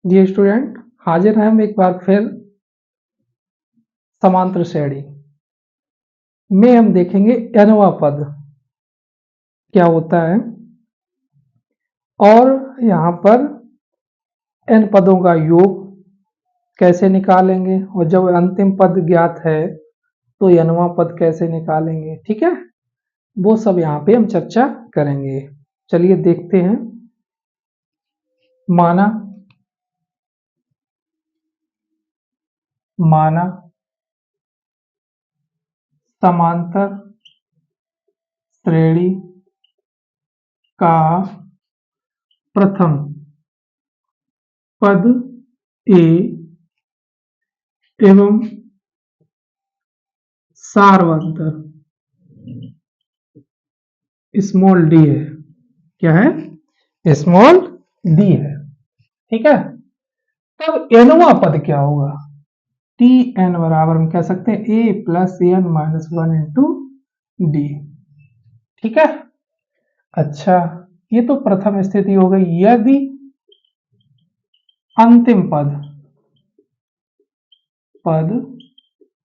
जी student, हाजिर हैं हम एक बार फिर समांतर श्रेणी में। हम देखेंगे nवां पद क्या होता है और यहाँ पर n पदों का योग कैसे निकालेंगे, और जब अंतिम पद ज्ञात है तो nवां पद कैसे निकालेंगे। ठीक है, वो सब यहाँ पे हम चर्चा करेंगे। चलिए देखते हैं। माना माना समांतर श्रेणी का प्रथम पद ए एवं सार्वंतर स्मॉल डी है। क्या है? स्मॉल डी है। ठीक है, तब nवां पद क्या होगा? टी एन बराबर हम कह सकते हैं a plus N minus one into d. ठीक है, अच्छा, ये तो प्रथम स्थिति हो गई। यदि अंतिम पद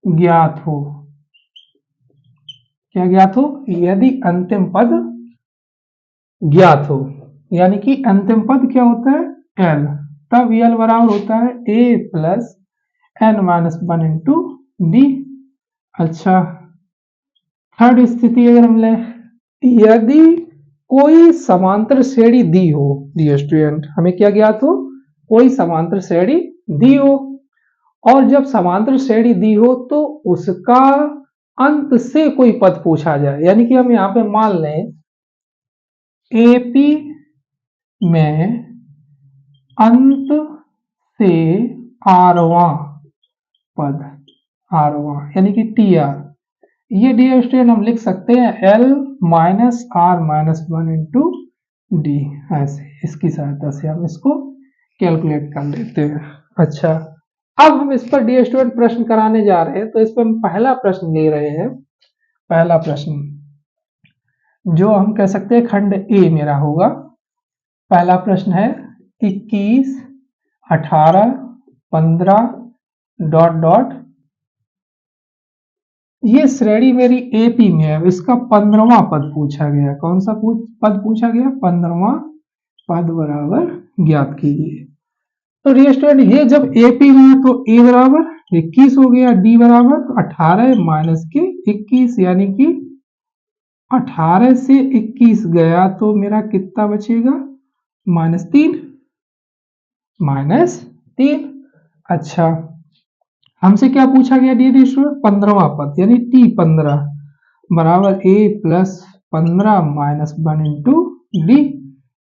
ज्ञात हो, क्या ज्ञात हो? यदि अंतिम पद ज्ञात हो, यानी कि अंतिम पद क्या होता है? एल। तब एल बराबर होता है a plus N minus one into d. अच्छा, थर्ड स्थिति अगर हम लें, यदि कोई समांतर श्रेणी दी हो, डियर स्टूडेंट, हमें क्या ज्ञात हो? कोई समांतर श्रेणी दी हो, और जब समांतर श्रेणी दी हो तो उसका अंत से कोई पद पूछा जाए, यानी कि हम यहां पे मान लें एपी में अंत से आरवां पद, आरवां यानी कि टी आर, ये डियर स्टूडेंट हम लिख सकते हैं L minus R minus one into D. ऐसे इसकी सहायता से हम इसको कैलकुलेट कर लेते हैं। अच्छा, अब हम इस पर डियर स्टूडेंट प्रश्न कराने जा रहे हैं, तो इस पर हम पहला प्रश्न ले रहे हैं। पहला प्रश्न जो हम कह सकते हैं खंड ए मेरा होगा। पहला प्रश्न है 21, 18, 15 डॉट डॉट, ये श्रेणी मेरी एपी में है, इसका 15वां पद पूछा गया। कौन सा पद पूछा गया? 15वां पद बराबर ज्ञात कीजिए। तो डियर स्टूडेंट, ये जब एपी में है तो ए बराबर 21 हो गया, डी बराबर 18 माइनस के 21, यानी कि 18 से 21 गया तो मेरा कितना बचेगा? -3, -3। अच्छा, हमसे क्या पूछा गया डियर स्टूडेंट? 15वां पद, यानी टी 15 बराबर a plus 15 minus one into d.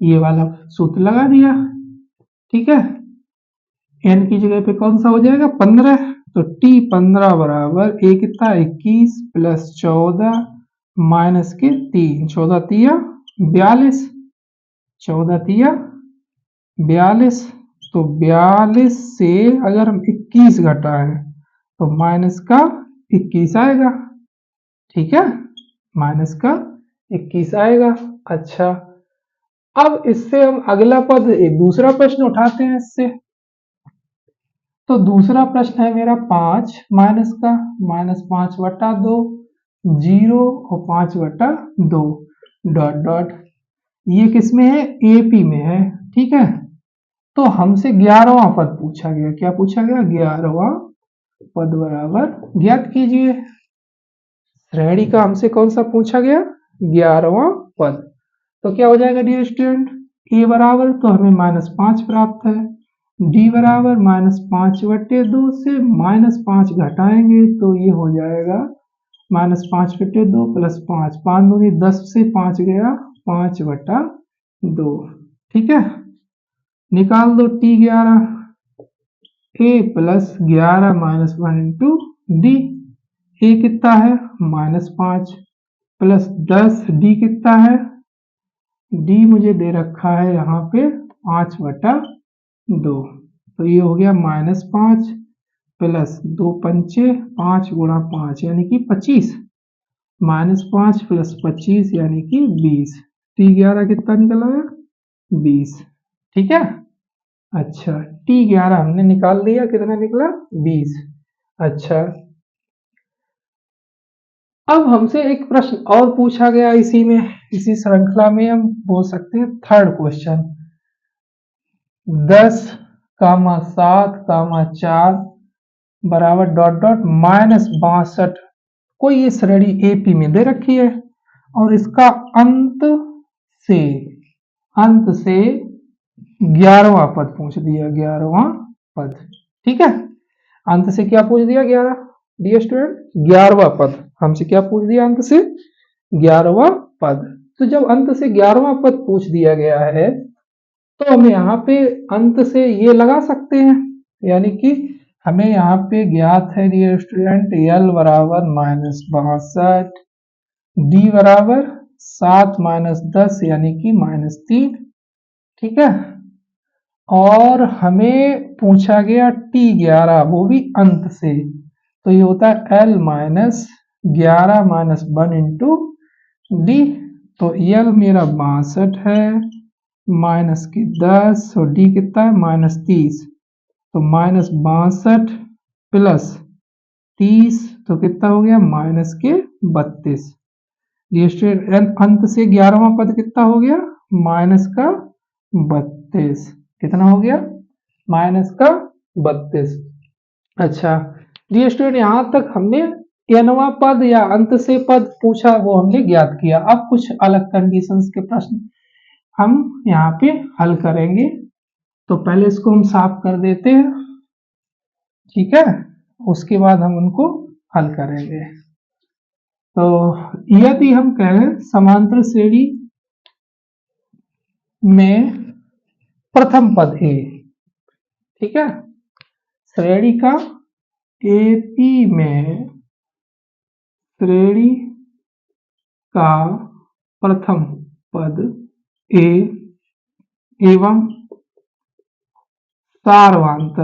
ये वाला सूत्र लगा दिया। ठीक है, एन की जगह पे कौन सा हो जाएगा? 15। तो टी 15 बराबर ए कितना? 21 प्लस 14 माइनस के 3, 14 तिया 42, 14 तिया 42। तो 42 से अगर हम 21 घटाएं तो माइनस का 21 आएगा। ठीक है, माइनस का 21 आएगा। अच्छा, अब इससे हम अगला पद, एक दूसरा प्रश्न उठाते हैं इससे। तो दूसरा प्रश्न है मेरा 5 माइनस का, -5/2, 0 और 5/2 डॉट डॉट, ये किसमें है? एपी में है। ठीक है, तो हमसे 11वां पद पूछा गया। क्या पूछा गया? 11वां पद बराबर ज्ञात कीजिए। श्रेणी का हमसे कौन सा पूछा गया? 11वां पद। तो क्या हो जाएगा डियर स्टूडेंट? ए बराबर तो हमें -5 प्राप्त है, डी बराबर -5/2 से -5 घटाएंगे तो ये हो जाएगा -5/2 प्लस 5, 5 दूनी 10 से 5 गया 5/2। ठीक है, निकाल दो t 11, a plus 11 minus one into d. A कितना है? -5 प्लस 10, डी कितना है? डी मुझे दे रखा है यहाँ पे 5/2। तो ये हो गया -5 प्लस 2 पंचे 5 गुणा 5 यानी कि 25, -5 प्लस 25 यानी कि 20। टी 11 कितना निकल आया? 20। ठीक है, अच्छा T11 हमने निकाल लिया, कितना निकला 20। अच्छा अब हमसे एक प्रश्न और पूछा गया इसी में, इसी श्रृंखला में हम बोल सकते हैं थर्ड क्वेश्चन। 10 कामा 7 कामा 4 बराबर डॉट डॉट -62 कोई ये श्रेणी एपी में दे रखी है और इसका से अंत से 11वां पद पूछ दिया, 11वां पद। ठीक है, अंत से क्या पूछ दिया 11, डियर स्टूडेंट 11वां पद हमसे क्या पूछ दिया, अंत से 11वां पद। तो जब अंत से 11वां पद पूछ दिया गया है तो हम यहाँ पे अंत से ये लगा सकते हैं, यानी कि हमें यहाँ पे ज्ञात है डियर स्टूडेंट एल बराबर -62, डी बराबर 7 - 10 यानी कि -3। ठीक है, और हमें पूछा गया T11 वो भी अंत से, तो ये होता है L -11 -1 इंटू डी। तो L मेरा 62 है, माइनस की 10 और डी कितना है -30, तो -62 प्लस 30 तो कितना हो गया -32। अंत से 11वां पद कितना हो गया -32, कितना हो गया -32। अच्छा डियर स्टूडेंट यहाँ तक हमने nवां पद या अंत से पद पूछा वो हमने ज्ञात किया। अब कुछ अलग कंडीशंस के प्रश्न हम यहाँ पे हल करेंगे, तो पहले इसको हम साफ कर देते हैं। ठीक है, उसके बाद हम उनको हल करेंगे। तो यदि हम कहें समांतर श्रेणी में प्रथम पद ए, ठीक है, श्रेणी का एपी में श्रेणी का प्रथम पद ए एवं सार्वधातुक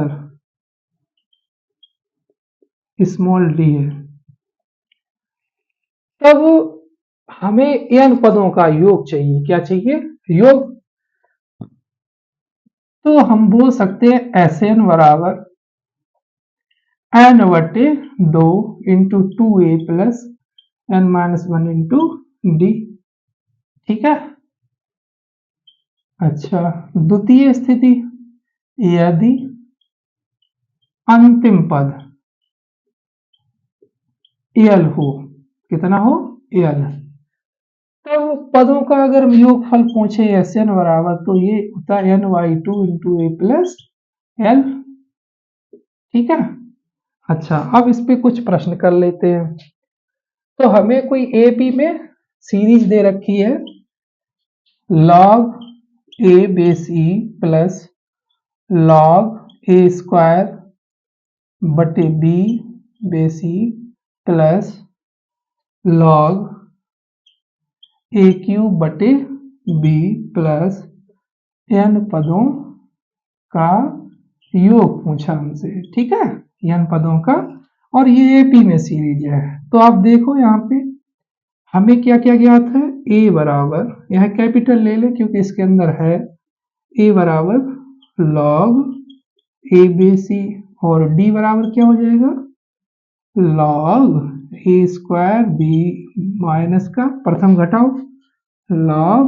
स्मॉल डी है, तब हमें n पदों का योग चाहिए। क्या चाहिए, योग। तो हम बोल सकते हैं Sn बराबर n/2 into 2a plus n-1 into d. ठीक है, अच्छा द्वितीय स्थिति, यदि अंतिम पद एल हो, कितना हो एल, तब पदों का अगर योगफल पूछे Sn बराबर, तो ये होता है n/2 इंटू ए प्लस एल। ठीक है, अच्छा अब इस पे कुछ प्रश्न कर लेते हैं। तो हमें कोई एपी में सीरीज दे रखी है log a base e plus log a square बटे b base e plus log a cube बटे बी प्लस n पदों का योग पूछा हमसे। ठीक है, n पदों का, और ये एपी में सीरीज है। तो आप देखो यहाँ पे हमें क्या क्या ज्ञात है, a बराबर, यह कैपिटल ले ले क्योंकि इसके अंदर है, a बराबर log a बेस ई, और d बराबर क्या हो जाएगा log a square B minus का प्रथम घटाओ log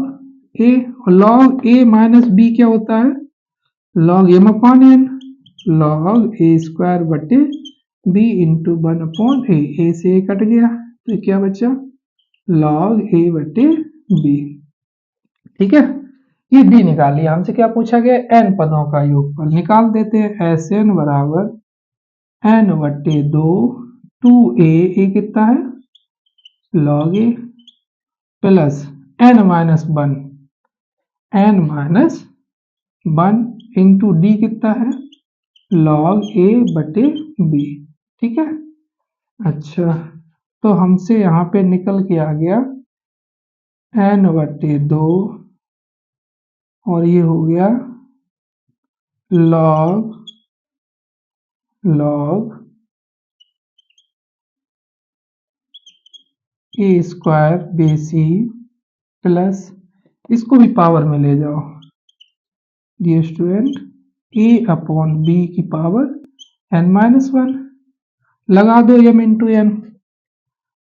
a, log a minus b क्या होता है log m upon n, log a square बटे b इंटू 1 अपॉन a से a कट गया तो क्या बचा log a बटे b। ठीक है, ये d निकाल लिया। हमसे क्या पूछा गया, n पदों का योगफल निकाल देते हैं। Sn बराबर n/2 2a, a कितना है log a plus n-1 into D कितना है log a बटे b। ठीक है, अच्छा तो हमसे यहाँ पे निकल के आ गया n/2 और ये हो गया log a square base e plus, इसको भी पावर में ले जाओ डियर स्टूडेंट, ए अपॉन बी की पावर n-1 लगा दो m इंटू एन,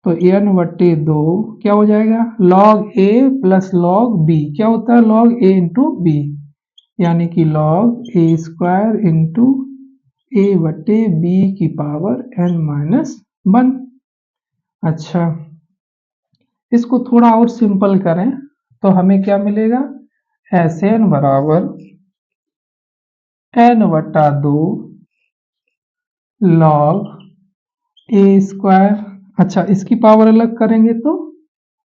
तो n/2 क्या हो जाएगा log a plus log b, क्या होता है log a इंटू बी, यानी कि log a square into a/b की पावर n-1। अच्छा, इसको थोड़ा और सिंपल करें तो हमें क्या मिलेगा, Sn बराबर n/2 log a स्क्वायर। अच्छा, इसकी पावर अलग करेंगे तो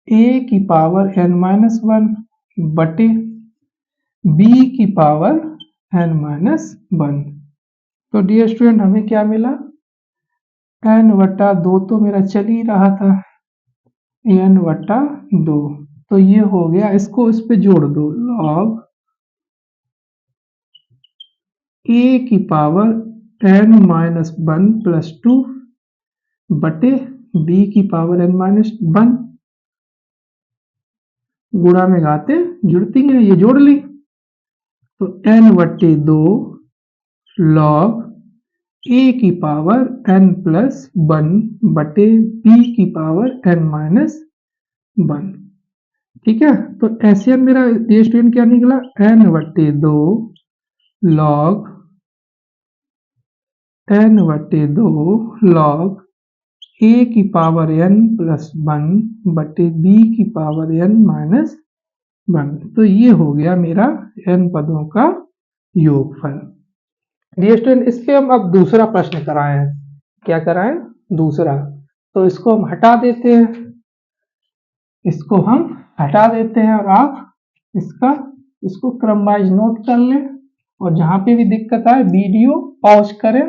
a की पावर n-1 बटे b की पावर n-1। तो डियर स्टूडेंट हमें क्या मिला, n/2 तो मेरा चल ही रहा था, n/2, तो ये हो गया, इसको इस पे जोड़ दो log a की पावर n-1 प्लस 2 बटे b की पावर n-1, गुणा में घाते जुड़ती हैं, ये जोड़ ली, तो n/2 log a की पावर n+1 बटे b की पावर n-1। ठीक है, तो ऐसे मेरा ये स्टूडेंट क्या निकला, n/2 log a की पावर n+1 बटे b की पावर n-1। तो ये हो गया मेरा n पदों का योगफल। डियर स्टूडेंट, इस पे हम अब दूसरा प्रश्न कराए हैं, क्या कराएं, दूसरा, तो इसको हम हटा देते हैं, इसको हम हटा देते हैं और आप इसको क्रम वाइज नोट कर लें, और जहां पे भी दिक्कत आए वीडियो पॉज करें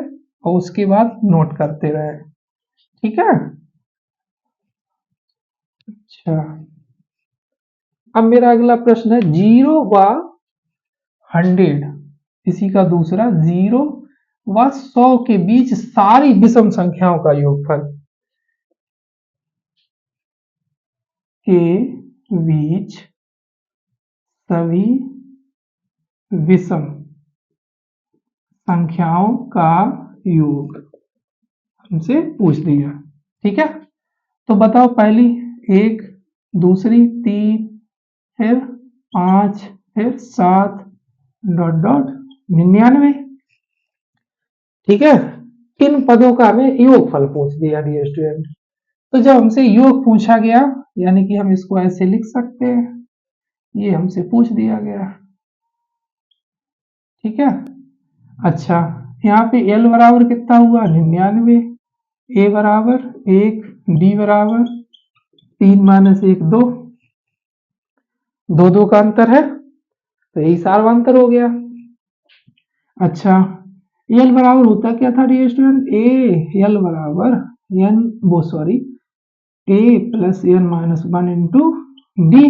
और उसके बाद नोट करते रहें, ठीक है। अच्छा, अब मेरा अगला प्रश्न है 0 व 100, इसी का दूसरा 0 व 100 के बीच सारी विषम संख्याओं का योगफल के बीच सभी विषम संख्याओं का योग हमसे पूछ दिया, ठीक है। तो बताओ, पहली 1, दूसरी 3, फिर 5, फिर 7 डॉट डॉट 99, ठीक है। इन पदों का हमें योगफल पूछ दिया डियर स्टूडेंट। तो जब हमसे योग पूछा गया, यानी कि हम इसको ऐसे लिख सकते हैं, ये हमसे पूछ दिया गया, ठीक है। अच्छा, यहाँ पे L बराबर कितना हुआ 99, A बराबर 1, D बराबर 3-1 2, 2 का अंतर है, तो यही सार्वंतर हो गया। अच्छा, L बराबर होता क्या था डियर स्टूडेंट, L बराबर A plus n-1 into D.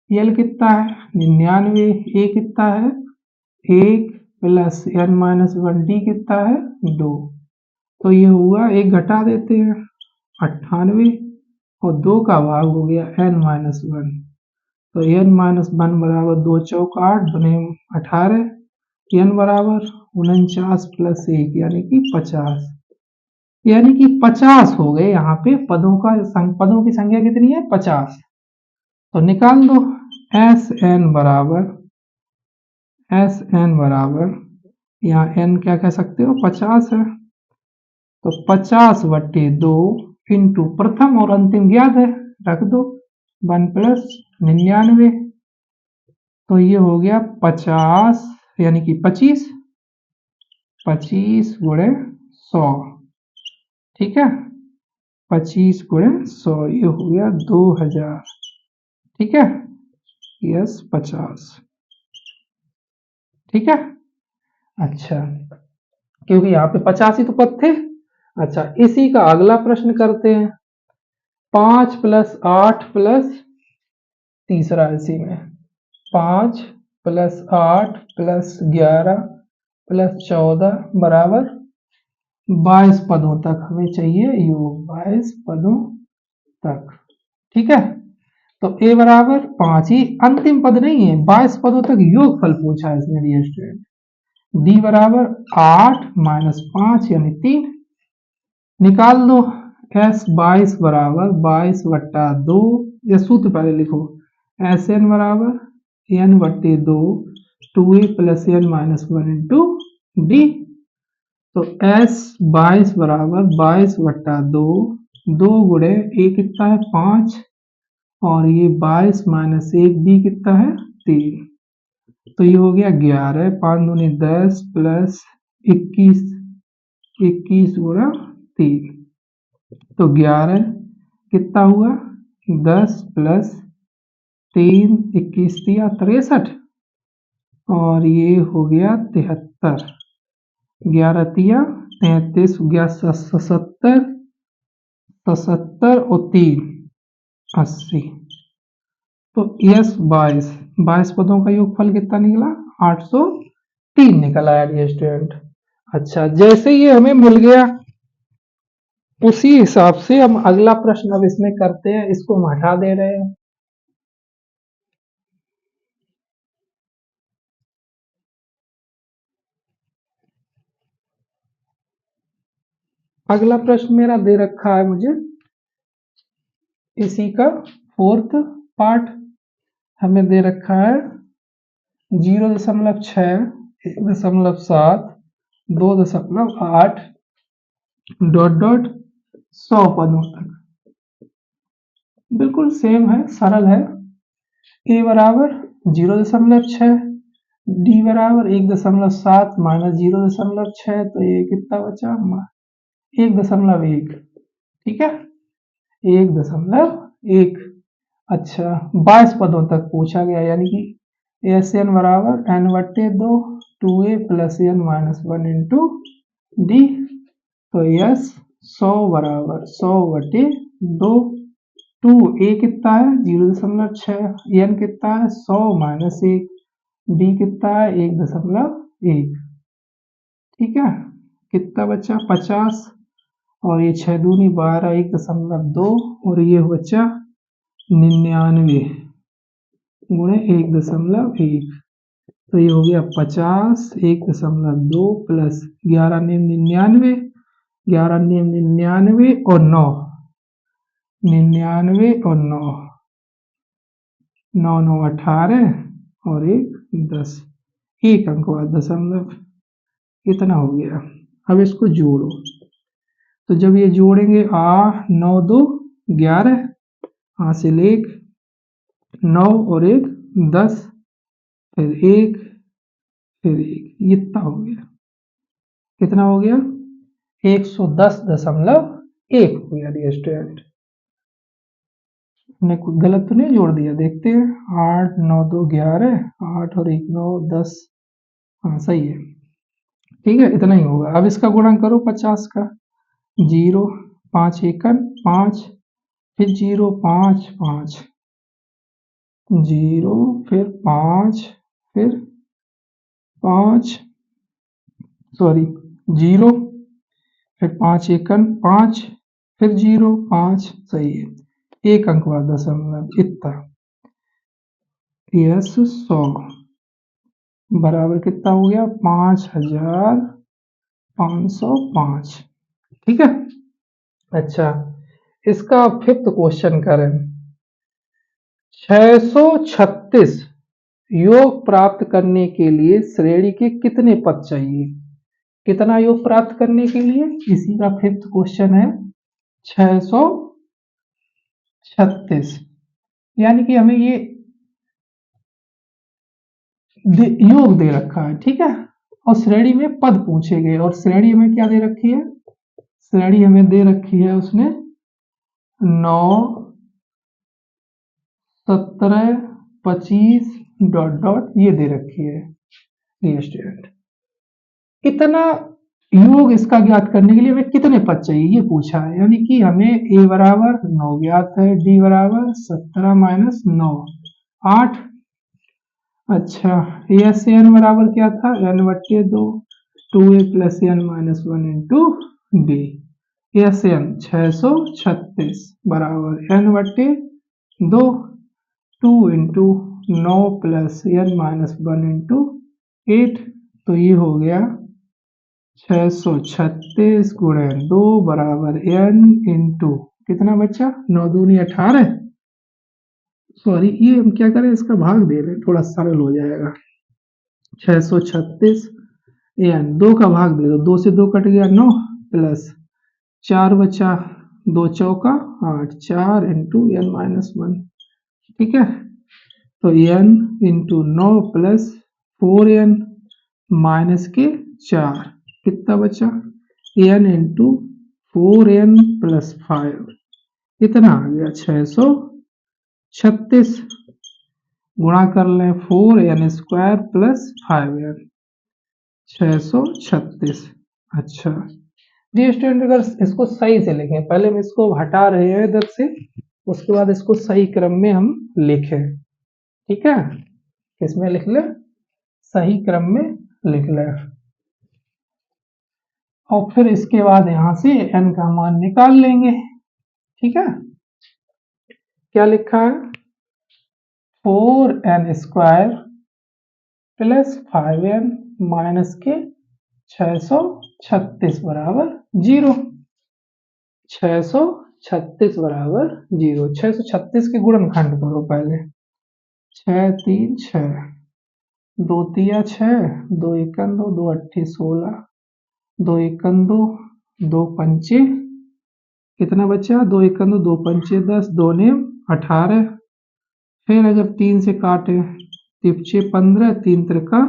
L कितना है 99, A कितना है 1 प्लस n-1, D कितना है 2, तो ये हुआ, एक घटा देते हैं 98 और 2 का भाग हो गया n-1, तो n-1 बराबर 2 चौक 8 दुने 18, n बराबर 49 प्लस 1 यानी कि 50, यानी कि 50 हो गए, यहाँ पे पदों की संख्या कितनी है 50, तो निकाल दो एस एन बराबर यहाँ n क्या कह सकते हो 50 है, तो 50/2 इंटू प्रथम और अंतिम ज्ञात है, रख दो 1 प्लस 99, तो ये हो गया 50 यानी कि 25 गुणे 100, ठीक है, 25 गुणे 100, ये हो गया 2000, ठीक है, यस 50, ठीक है। अच्छा, क्योंकि यहाँ पे 50 ही तो पद थे। अच्छा, इसी का अगला प्रश्न करते हैं, 5 प्लस 8 प्लस तीसरा इसी में 5 प्लस 8 प्लस 11 प्लस 14 बराबर 22 पदों तक हमें चाहिए योग, 22 पदों तक, ठीक है। तो a बराबर 5 ही अंतिम पद नहीं है, 22 पदों तक योगफल पूछा है इसमें डियर स्टूडेंट, डी बराबर 8 माइनस 5 यानी 3। निकाल दो एस 22 बराबर 22/2, या सूत्र पहले लिखो, एस एन बराबर एन बट्टे 2 2a plus N minus 1 into D. तो एस 22 बराबर 22/2, 2 गुणे ए कितना है 5, और ये 22 माइनस 1 डी कितना है 3, तो ये हो गया 11, 5 दूनी 10 प्लस 21, 21 गुणा 3, तो 11 कितना हुआ 10 प्लस 3, 21 दिया 63, और ये हो गया 73, 11 तिया 33, 77, 77 और 3 80। तो यस 22 पदों का योगफल कितना निकला 803 निकल आया डियर स्टूडेंट। अच्छा, जैसे ये हमें मिल गया उसी हिसाब से हम अगला प्रश्न अब इसमें करते हैं, इसको हम हटा दे रहे हैं। अगला प्रश्न मेरा दे रखा है मुझे इसी का 4th पार्ट, हमें दे रखा है 0.6, 1.7, 2.8 डॉट डॉट 100 पदों तक। बिल्कुल सेम है, सरल है। ए बराबर 0.6, डी बराबर 1.7 माइनस 0.6, तो ये कितना बचा 1.1, ठीक है 1.1। अच्छा, 22 पदों तक पूछा गया, यानी कि एस एन बराबर एन बट्टे 2 2a plus N minus 1 into D. तो यस 100 बराबर 100/2, 2a कितना है 0.6, एन कितना है 100 माइनस 1, डी कितना है 1.1, ठीक है कितना बचा 50, और ये 6 दूनी 12, 1.2, और ये बचा 99 गुणे 1.1, तो ये हो गया 50, 1.2 प्लस 11 नेम 99, 11 नेम 99 और 9, 99 और 9, 9 9 18 और 1 10, एक अंक बाद दशमलव, इतना हो गया। अब इसको जोड़ो, तो जब ये जोड़ेंगे 9 2 11, हासिल 1, 9 और 1 10, फिर 1, फिर 1, इतना हो गया, कितना हो गया 110.1 हो गया डियर स्टूडेंट। हमने कुछ गलत तो नहीं जोड़ दिया, देखते हैं 8 9 2 11, 8 और 1 9 10, हाँ सही है, ठीक है इतना ही होगा। अब इसका गुणा करो 50 का, 0 5 1 5, फिर 0 5 5, 0 फिर 5, फिर 5, सॉरी 0, फिर 5 1 5, फिर 0 5, सही है, एक अंक बाद दशमलव, इतना। यस 100 बराबर कितना हो गया 5505, ठीक है। अच्छा, इसका 5th क्वेश्चन करें, 636 योग प्राप्त करने के लिए श्रेणी के कितने पद चाहिए, कितना योग प्राप्त करने के लिए, इसी का 5th क्वेश्चन है 636, यानी कि हमें ये योग दे रखा है, ठीक है, और श्रेणी में पद पूछे गए, और श्रेणी हमें क्या दे रखी है, श्रेणी हमें दे रखी है उसने 9 17 25 डॉट डॉट ये दे रखी है ये स्टूडेंट। इतना योग इसका ज्ञात करने के लिए हमें कितने पद चाहिए ये पूछा है, यानी कि हमें a बराबर 9 ज्ञात है, d बराबर 17 माइनस 9 8। अच्छा, एस एन बराबर क्या था n बट्टे 2 2a plus N minus 1 into D. S N 636 बराबर n बट्टे 2 2 into 9 plus N minus 1 into 8, तो ये हो गया 636 गुणे 2 बराबर n इंटू कितना बच्चा 9 दूनी 18। सॉरी ये हम क्या करें इसका भाग दे रहे हैं थोड़ा सरल हो जाएगा। 636 n 2 का भाग दे दो 2 से 2 कट गया 9 प्लस 4 बचा 2 चौका 8 4 इंटू n माइनस 1। ठीक है तो n into 9 plus 4n minus के 4 कितना बचा n इंटू 4n प्लस 5 कितना आ गया 636 गुणा कर लें 4n स्क्वायर प्लस 5n 636। अच्छा जी स्टूडेंट अगर इसको सही से लिखें पहले हम इसको हटा रहे हैं इधर से उसके बाद इसको सही क्रम में हम लिखें। ठीक है किसमें लिख ले सही क्रम में लिख ले और फिर इसके बाद यहां से n का मान निकाल लेंगे। ठीक है क्या लिखा है 4n square plus 5n minus के 636 बराबर 0। 636 बराबर 0 636 के गुणनखंड करो पहले 6 3 6 2 तिया 6 2 एकन 2 2 अट्ठी 16 2 एकन 2 2 पंचे कितना बचा 2 एकन 2 2 पंचे 10 2 नेम 18। फिर अगर 3 से काटे तिपचे 15 3 त्रिका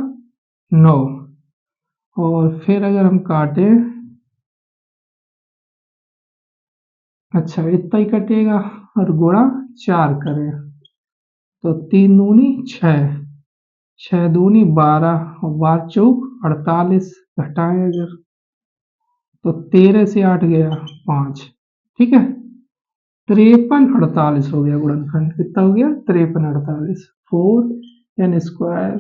9 और फिर अगर हम काटे अच्छा इतना ही कटेगा और गुणा 4 करें तो 3 दूनी 6 6 दूनी 12 और 12 चौक 48 घटाएं अगर तो 13 से 8 गया 5। ठीक है 53 48 हो गया गुणनखंड कितना हो गया 53 48 4n स्क्वायर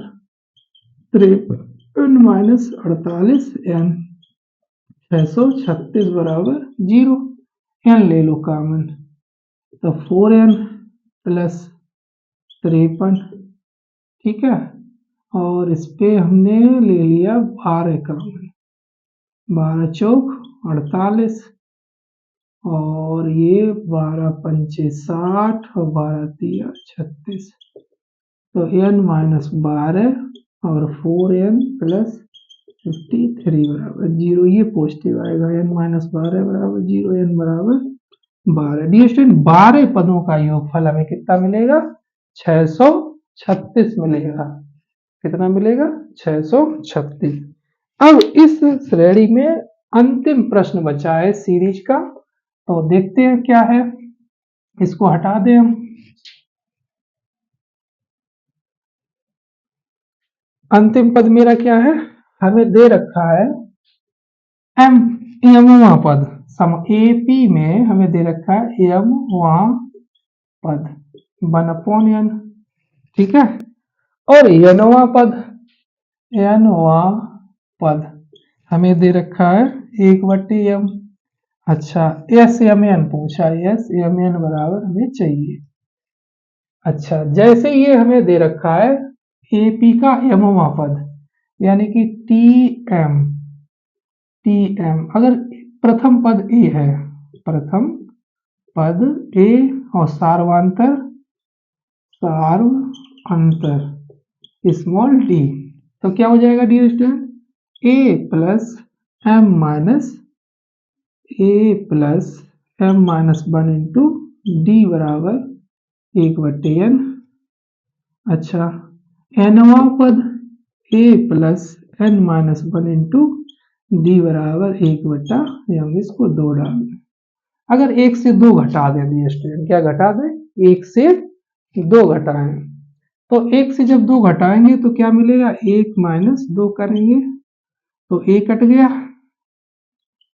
53 माइनस 48 n 636 बराबर 0 n ले लो कॉमन तो 4n प्लस 53। ठीक है और इस पे हमने ले लिया 12 कॉमन 12 चौक 48 और ये 12 पंचे 60 और 12 तिया 36 तो n माइनस 12 और 4n प्लस 53 बराबर 0 ये पॉजिटिव आएगा n माइनस 12 बराबर 0 n बराबर 12। डी स्टूडेंट 12 पदों का योगफल हमें कितना मिलेगा 636 मिलेगा। कितना मिलेगा 636। अब इस श्रेणी में अंतिम प्रश्न बचा है सीरीज का तो देखते हैं क्या है इसको हटा दें हम। अंतिम पद मेरा क्या है हमें दे रखा है m यमवा पद सम AP में हमें दे रखा है यमवा पद 1/n। ठीक है और यनवा पद हमें दे रखा है 1/m। अच्छा एस एम एन पूछा एस एम एन बराबर हमें चाहिए। अच्छा जैसे ये हमें दे रखा है एपी का एमवा पद यानी कि टी एम अगर प्रथम पद ए है प्रथम पद ए और सार्वांतर स्मॉल डी तो क्या हो जाएगा d student a plus m minus 1 into d बराबर 1/n। अच्छा एनवा पद a plus N minus 1 into d बराबर 1/m इसको 2 डाल दें। अगर 1 से 2 घटा दें दी स्टूडेंट क्या घटा दें 1 से 2 घटाएं तो 1 से जब 2 घटाएंगे तो क्या मिलेगा 1 माइनस 2 करेंगे तो ए कट गया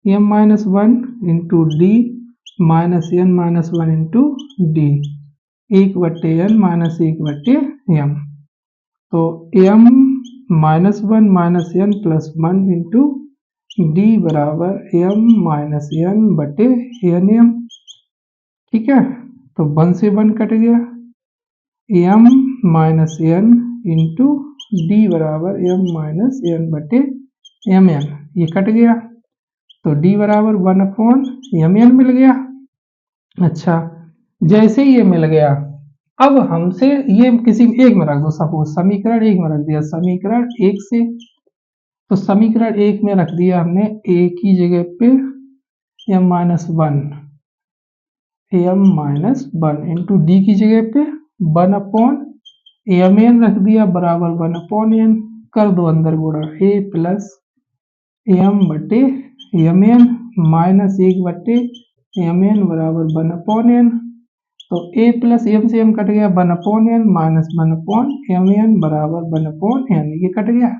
m minus 1 into D minus n minus 1 into D 1/n minus 1/m तो m minus 1 minus n plus 1 into d बराबर m माइनस n बटे nm। ठीक है तो 1 से 1 कट गया m minus n into d बराबर एम माइनस एन बटे एम एन, ये कट गया तो डी बराबर 1/mn मिल गया। अच्छा, जैसे ये मिल गया अब हमसे ये किसी एक में रख दो, सपोज समीकरण एक में रख दिया, समीकरण एक से, तो समीकरण एक में रख दिया हमने ए की जगह पे m minus one into D की जगह पे 1/mn रख दिया बराबर 1/n, कर दो अंदर गुणा a प्लस एम बटे एम एन माइनस 1/mn बराबर 1/n, तो a प्लस एम से m कट गया 1/n माइनस 1/mn बराबर 1/n, ये कट गया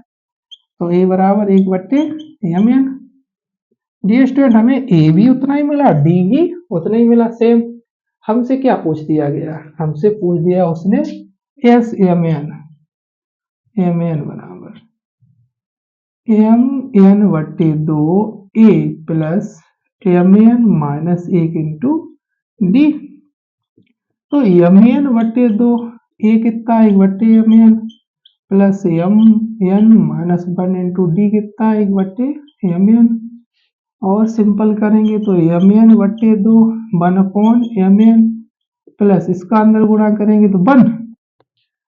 तो a बराबर 1/mn। डियर स्टूडेंट हमें a भी उतना ही मिला, d भी उतना ही मिला सेम। हमसे क्या पूछ दिया गया, हमसे पूछ दिया उसने एस एम एन बराबर m(n/2 a plus mn minus 1 into D, तो mn/2 a कितना 1/mn plus mn minus 1 into D कितना 1/mn, और सिंपल करेंगे तो mn/2 1/mn प्लस इसका अंदर गुणा करेंगे तो 1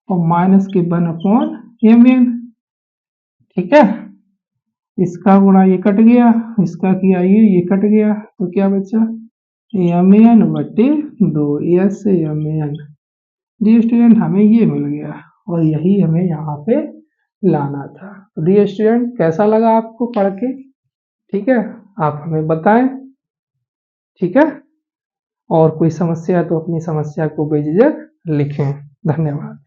और माइनस के 1/mn, ठीक है। इसका गुणा ये कट गया, इसका किया ये कट गया, तो क्या बचा mn/2 yes mn। Dear student हमें ये मिल गया और यही हमें यहाँ पे लाना था। तो डियर स्टूडेंट कैसा लगा आपको पढ़ के, ठीक है, आप हमें बताएं, ठीक है, और कोई समस्या है तो अपनी समस्या को बेझिझक लिखें। धन्यवाद।